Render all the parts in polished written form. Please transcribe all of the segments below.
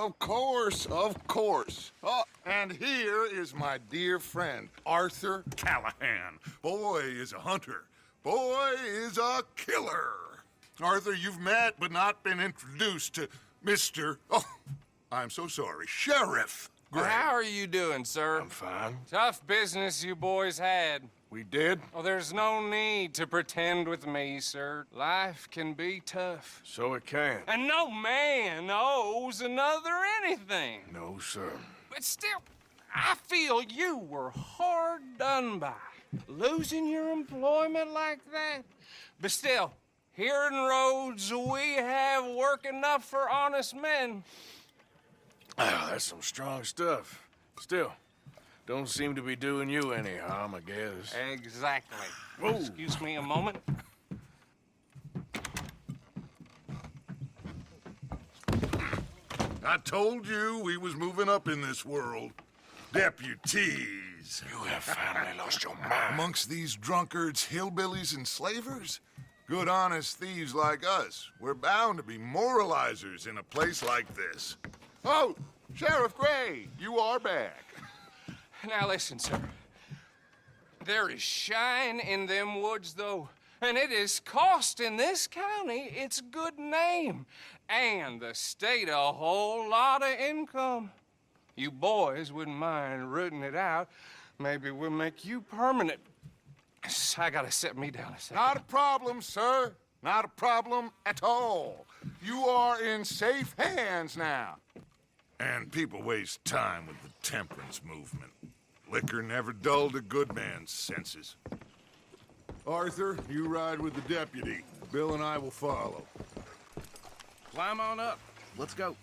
Of course, of course. Oh, and here is my dear friend, Arthur Callahan. Boy is a hunter. Boy is a killer. Arthur, you've met but not been introduced to Mr. Oh, I'm so sorry, Sheriff Gray. How are you doing, sir? I'm fine. Tough business you boys had. We did? Oh, there's no need to pretend with me, sir. Life can be tough. So it can. And no man owes another anything. No, sir. But still, I feel you were hard done by. Losing your employment like that. But still, here in Rhodes, we have work enough for honest men. Oh, that's some strong stuff. Still, don't seem to be doing you any harm, I guess. Exactly. Whoa. Excuse me a moment. I told you we was moving up in this world. Deputies. You have finally lost your mind. Amongst these drunkards, hillbillies, and slavers? Good honest thieves like us. We're bound to be moralizers in a place like this. Oh, Sheriff Gray, you are back. Now listen, sir. There is shine in them woods, though, and it is costing this county its good name, and the state a whole lot of income. You boys wouldn't mind rooting it out. Maybe we'll make you permanent. I gotta set me down a second. Not a problem, sir. Not a problem at all. You are in safe hands now. And people waste time with the temperance movement. Liquor never dulled a good man's senses. Arthur, you ride with the deputy. Bill and I will follow. Climb on up. Let's go.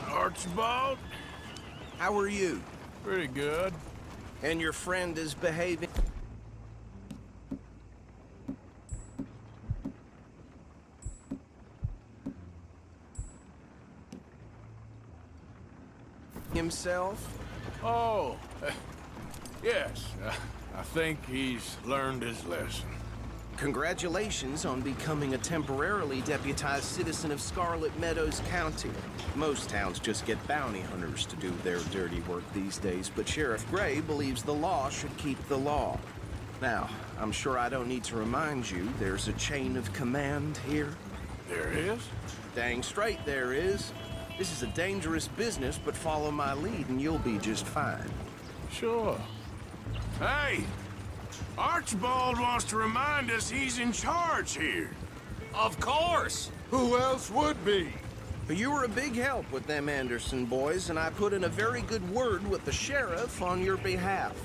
Archibald? How are you? Pretty good. And your friend is behaving himself? Oh, yes. I think he's learned his lesson. Congratulations on becoming a temporarily deputized citizen of Scarlett Meadows County. Most towns just get bounty hunters to do their dirty work these days, but Sheriff Gray believes the law should keep the law. Now, I'm sure I don't need to remind you there's a chain of command here. There is? Dang straight there is. This is a dangerous business, but follow my lead and you'll be just fine. Sure. Hey! Archibald wants to remind us he's in charge here. Of course! Who else would be? But you were a big help with them Anderson boys, and I put in a very good word with the sheriff on your behalf.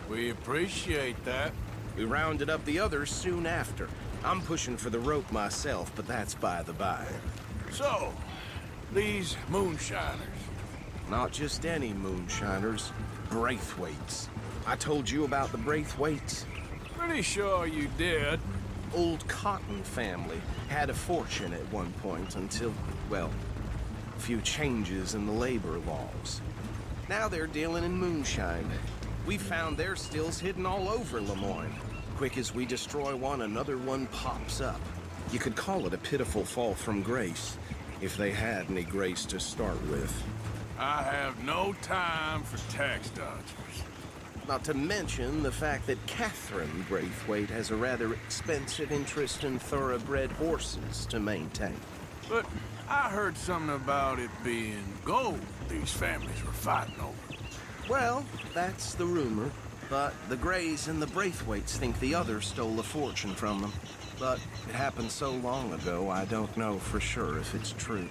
We appreciate that. We rounded up the others soon after. I'm pushing for the rope myself, but that's by the by. So, these moonshiners. Not just any moonshiners, Braithwaites. I told you about the Braithwaites. Pretty sure you did. Old Cotton family had a fortune at one point until, well, a few changes in the labor laws. Now they're dealing in moonshine. We found their stills hidden all over Lemoyne. Quick as we destroy one, another one pops up. You could call it a pitiful fall from grace, if they had any grace to start with. I have no time for tax dodgers. Not to mention the fact that Catherine Braithwaite has a rather expensive interest in thoroughbred horses to maintain. But I heard something about it being gold these families were fighting over. Well, that's the rumor. But the Grays and the Braithwaites think the others stole a fortune from them. But it happened so long ago, I don't know for sure if it's true.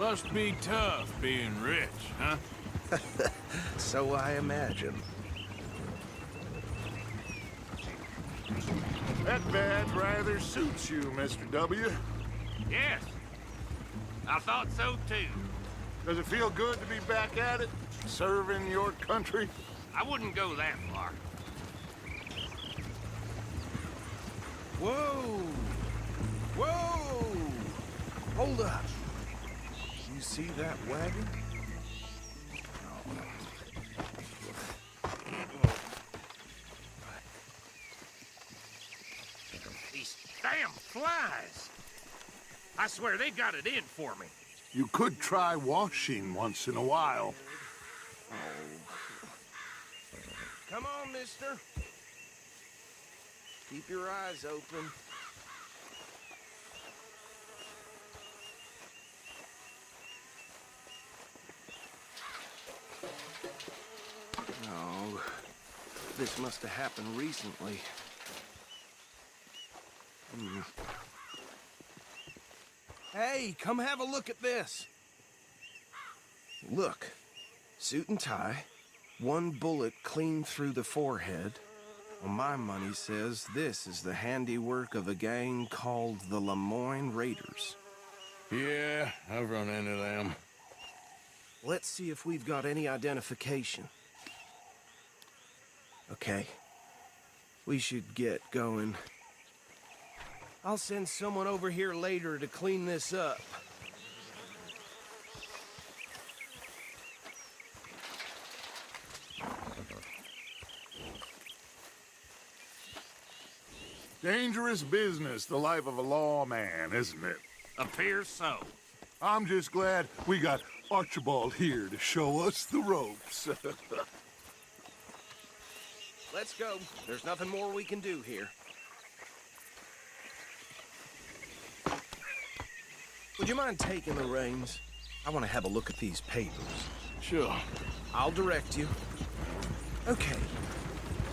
Must be tough being rich, huh? So I imagine. That badge rather suits you, Mr. W. Yes. I thought so, too. Does it feel good to be back at it? Serving your country? I wouldn't go that far. Whoa! Whoa! Hold up. You see that wagon? These damn flies. I swear they got it in for me. You could try washing once in a while. Come on, mister. Keep your eyes open. Oh, this must have happened recently. Hey, come have a look at this. Look, suit and tie, one bullet clean through the forehead. Well, my money says this is the handiwork of a gang called the Lemoyne-Raiders. Yeah, I've run into them. Let's see if we've got any identification. Okay. We should get going. I'll send someone over here later to clean this up. Dangerous business, the life of a lawman, isn't it? Appears so. I'm just glad we got Archibald here to show us the ropes. Let's go. There's nothing more we can do here. Would you mind taking the reins? I want to have a look at these papers. Sure. I'll direct you. Okay.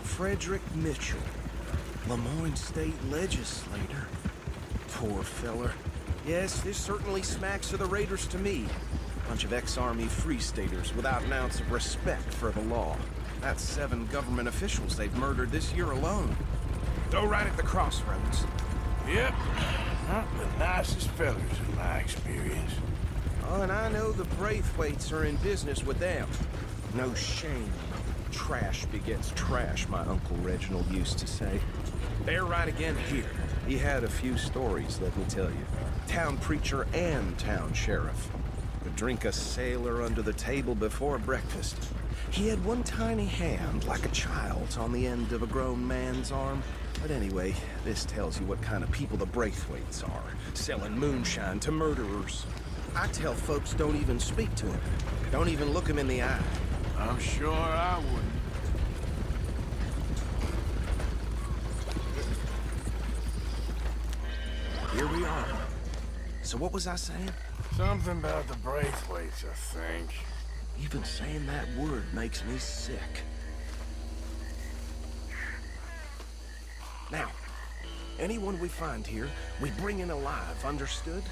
Fredrick Mitchell, Lemoyne State Legislator. Poor feller. Yes, this certainly smacks of the Raiders to me. Bunch of ex-Army Free Staters without an ounce of respect for the law. That's 7 government officials they've murdered this year alone. Go right at the crossroads. Yep. Not the nicest fellers in my experience. Oh, and I know the Braithwaites are in business with them. No shame. Trash begets trash, my Uncle Reginald used to say. They're right again here. He had a few stories, let me tell you. Town preacher and town sheriff. Would drink a sailor under the table before breakfast. He had one tiny hand, like a child's, on the end of a grown man's arm. But anyway, this tells you what kind of people the Braithwaites are. Selling moonshine to murderers. I tell folks don't even speak to him. Don't even look him in the eye. I'm sure I wouldn't. Here we are. So what was I saying? Something about the Braithwaites, I think. Even saying that word makes me sick. Now, anyone we find here, we bring in alive, understood?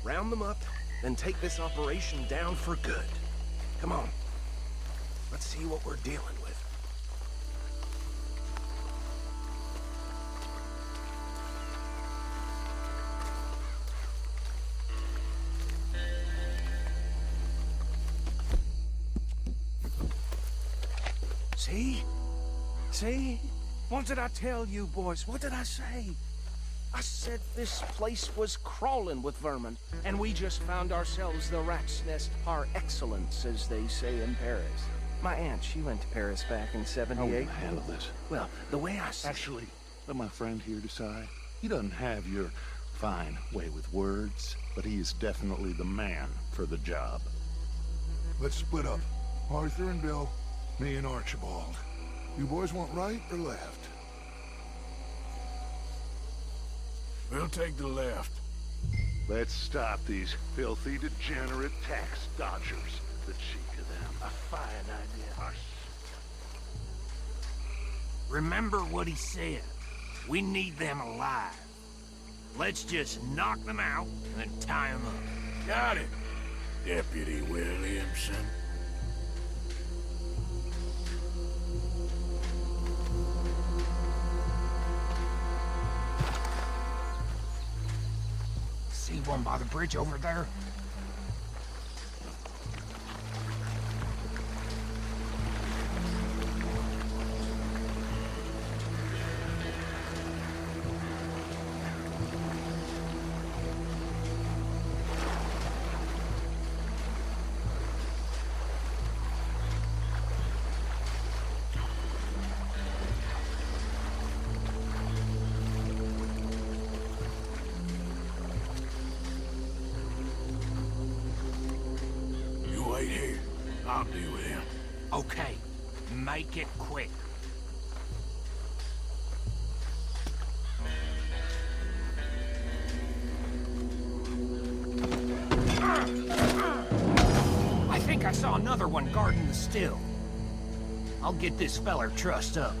Round them up, then take this operation down for good. Come on. Let's see what we're dealing with. See? See? What did I tell you, boys? What did I say? I said this place was crawling with vermin, and we just found ourselves the rat's nest par excellence, as they say in Paris. My aunt, she went to Paris back in '78. How will I handle this? Well, the way I see Actually, let my friend here decide. He doesn't have your fine way with words, but he is definitely the man for the job. Let's split up. Arthur and Bill, me and Archibald. You boys want right or left? We'll take the left. Let's stop these filthy, degenerate tax dodgers. The cheek of them. A fine idea. Remember what he said. We need them alive. Let's just knock them out and tie them up. Got it, Deputy Williamson. See one by the bridge over there? I'll be with him. Okay, make it quick. I think I saw another one guarding the still. I'll get this feller trussed up.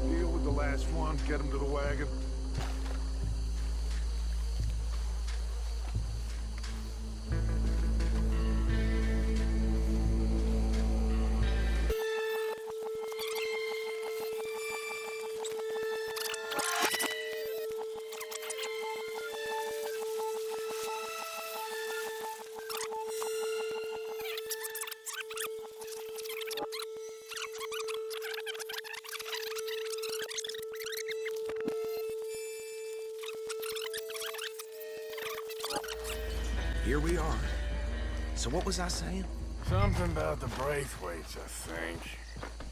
Deal with the last one, get him to the wagon. Here we are. So what was I saying? Something about the Braithwaites, I think.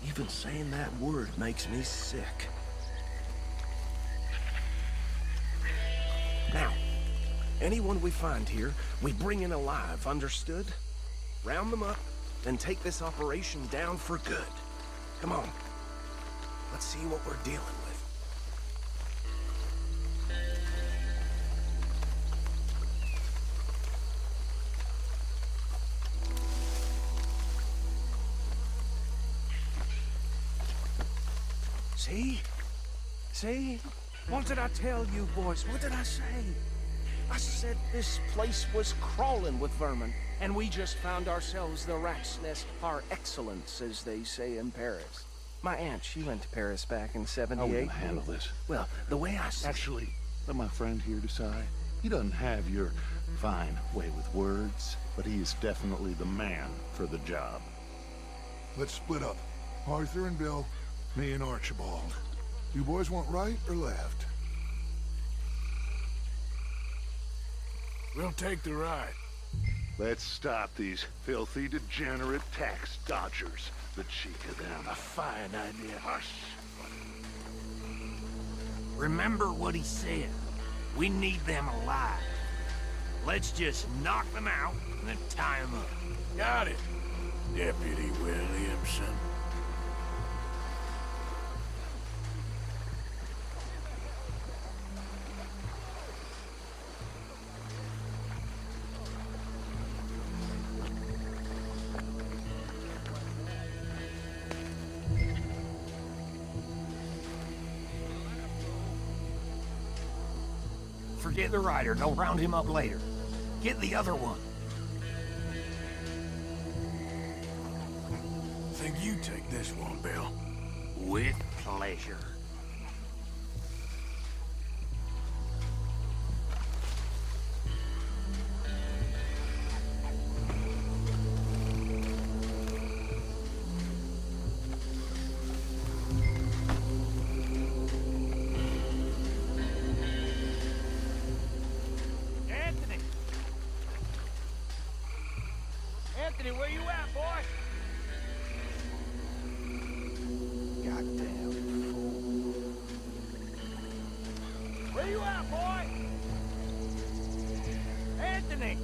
Even saying that word makes me sick. Now, anyone we find here, we bring in alive, understood? Round them up, and take this operation down for good. Come on. Let's see what we're dealing with. See? See? What did I tell you, boys? What did I say? I said this place was crawling with vermin, and we just found ourselves the rat's nest par excellence, as they say in Paris. My aunt, she went to Paris back in I '78. wouldn't handle this. Well, the way I see Actually, let my friend here decide. He doesn't have your fine way with words, but he is definitely the man for the job. Let's split up. Arthur and Bill, me and Archibald. You boys want right or left? We'll take the ride. Let's stop these filthy, degenerate tax dodgers. The cheek of them. A fine idea. Hush. Remember what he said. We need them alive. Let's just knock them out and then tie them up. Got it, Deputy Williamson. Forget the rider, they'll round him up later. Get the other one. Think you take this one, Bill. With pleasure. Anthony, where you at, boy? goddamn fool. Where you at, boy? Anthony!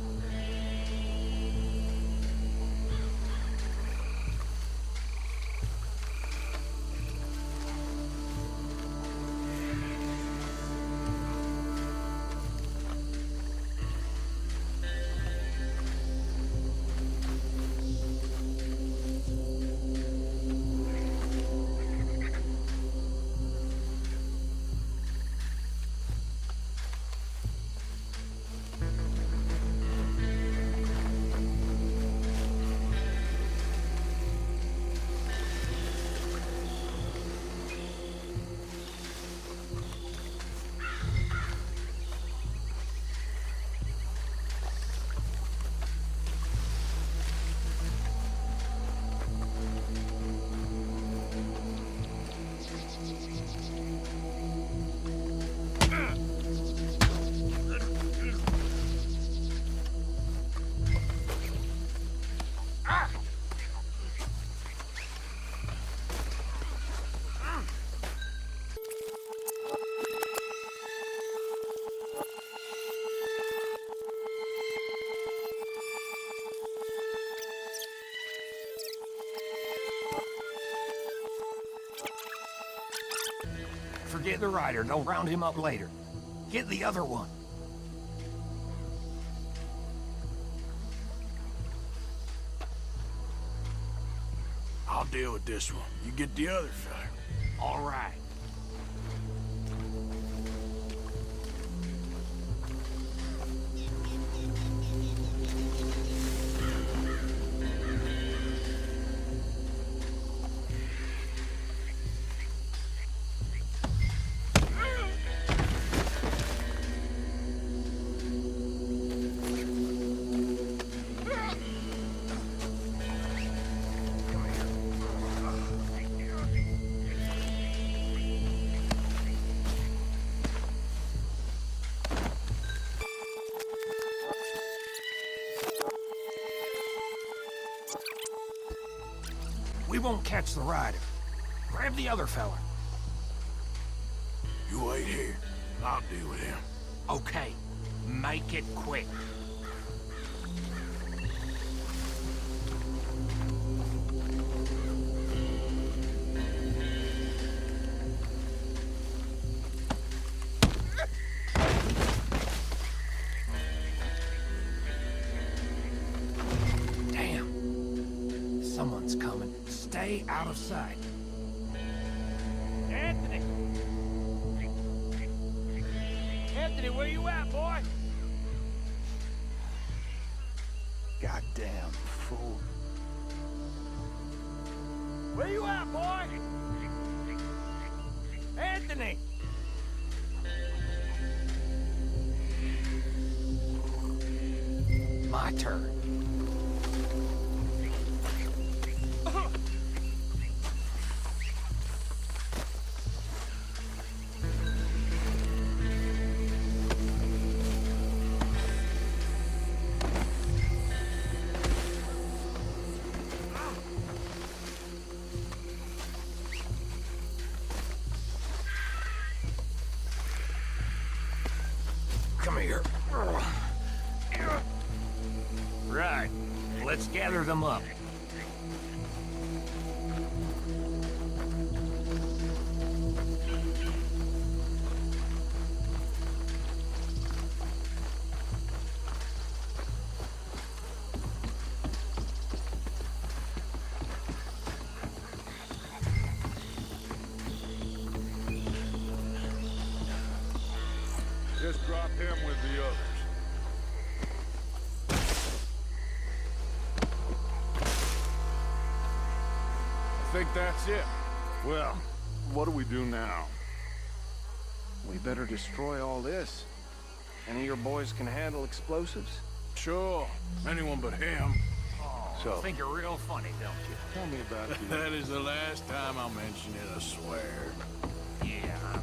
Forget the rider. Don't round him up later. Get the other one. I'll deal with this one. You get the other fella. All right. We won't catch the rider. Grab the other fella. You wait here. I'll deal with him. Okay. Make it quick. Damn. Someone's coming. Stay out of sight. Anthony! Anthony, where you at, boy? Goddamn fool. Where you at, boy? Anthony! My turn. Come here. Right. Let's gather them up. Just drop him with the others. I think that's it. Well, what do we do now? We better destroy all this. Any of your boys can handle explosives? Sure. Anyone but him. So, Think you're real funny, don't you? tell me about you. That is the last time I'll mention it, I swear. Yeah,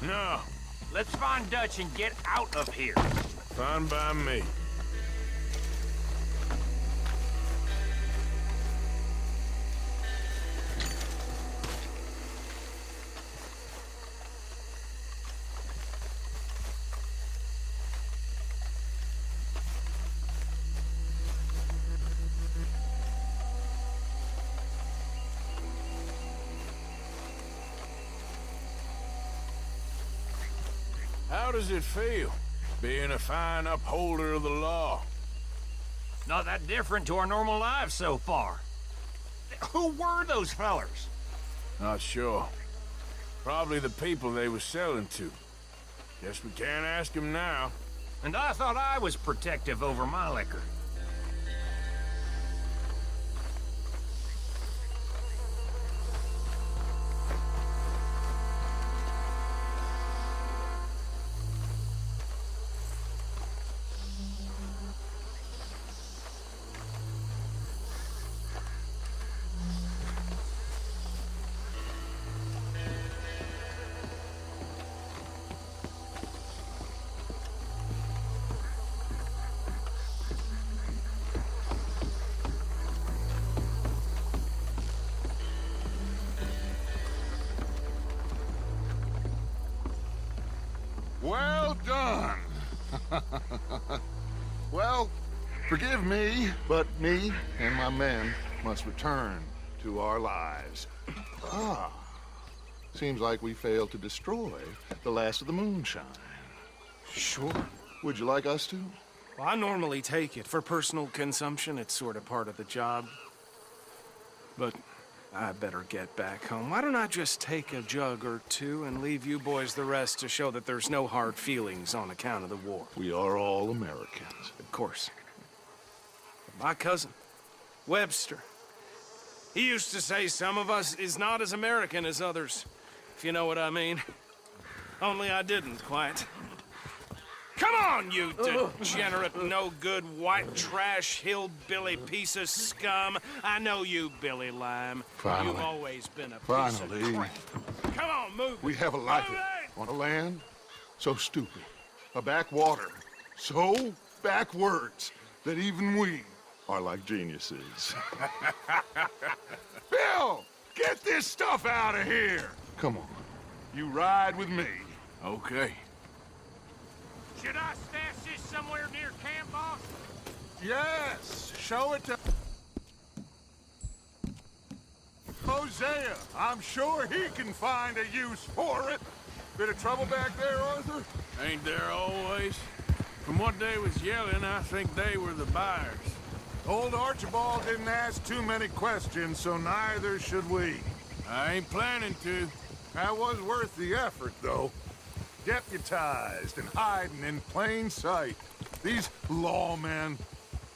No, Let's find Dutch and get out of here. fine by me. How does it feel, being a fine upholder of the law? Not that different to our normal lives so far. Who were those fellers? Not sure. Probably the people they were selling to. Guess we can't ask them now. And I thought I was protective over my liquor. Well done. Well, forgive me, but me and my men must return to our lives. Ah, seems like we failed to destroy the last of the moonshine. Sure. Would you like us to? Well, I normally take it. For personal consumption, it's sort of part of the job. But I better get back home. Why don't I just take a jug or two and leave you boys the rest to show that there's no hard feelings on account of the war? We are all Americans. Of course. But my cousin, Webster, he used to say some of us is not as American as others, if you know what I mean. Only I didn't quite. Come on, you degenerate, no-good, white trash, hillbilly piece of scum. I know you, Billy Lime. Finally. You've always been a piece Finally. of crap. Come on, move it. We have a life Move it! on a land so stupid, a backwater so backwards that even we are like geniuses. Bill, get this stuff out of here. Come on, you ride with me. Okay. Should I stash this somewhere near camp, boss? Yes, show it to Hosea. I'm sure he can find a use for it. Bit of trouble back there, Arthur? Ain't there always? From what they was yelling, I think they were the buyers. Old Archibald didn't ask too many questions, so neither should we. I ain't planning to. That was worth the effort, though. Deputized and hiding in plain sight. These lawmen,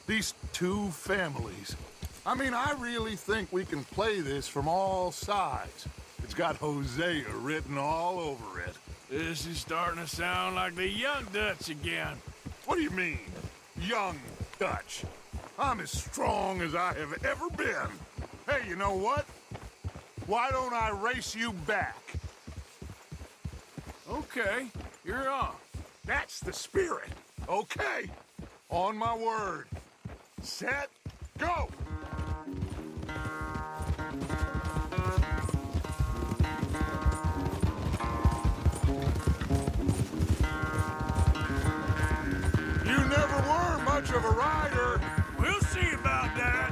these two families. I mean, I really think we can play this from all sides. It's got Hosea written all over it. This is starting to sound like the young Dutch again. What do you mean, young Dutch? I'm as strong as I have ever been. Hey, you know what? Why don't I race you back? Okay, you're on. That's the spirit. Okay. On my word. Set, go! You never were much of a rider. We'll see about that.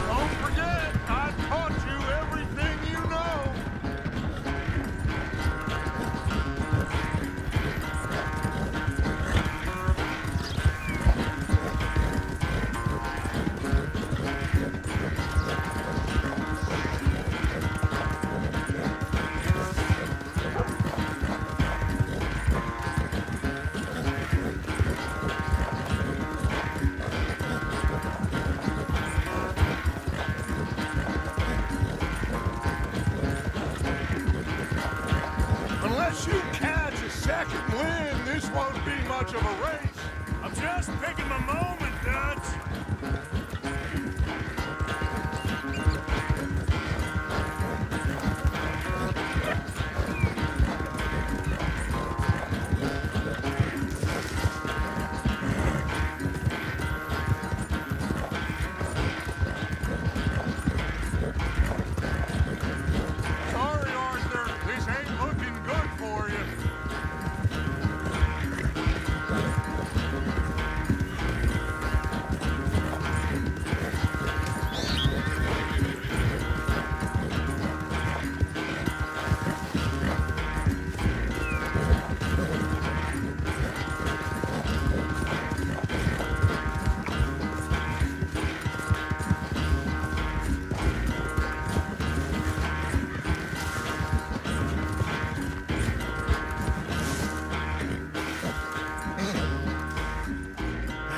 Don't forget, I taught you every much of a race. I'm just picking my moment, Dutch. Sorry, Arthur. This ain't looking good for you.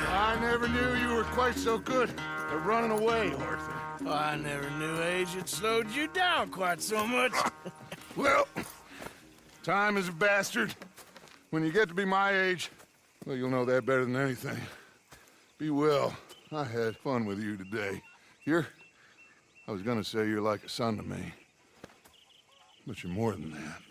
I never knew you were quite so good at running away, Arthur. I never knew age had slowed you down quite so much. Well, time is a bastard. When you get to be my age, well, you'll know that better than anything. Be well. I had fun with you today. I was gonna say you're like a son to me. But you're more than that.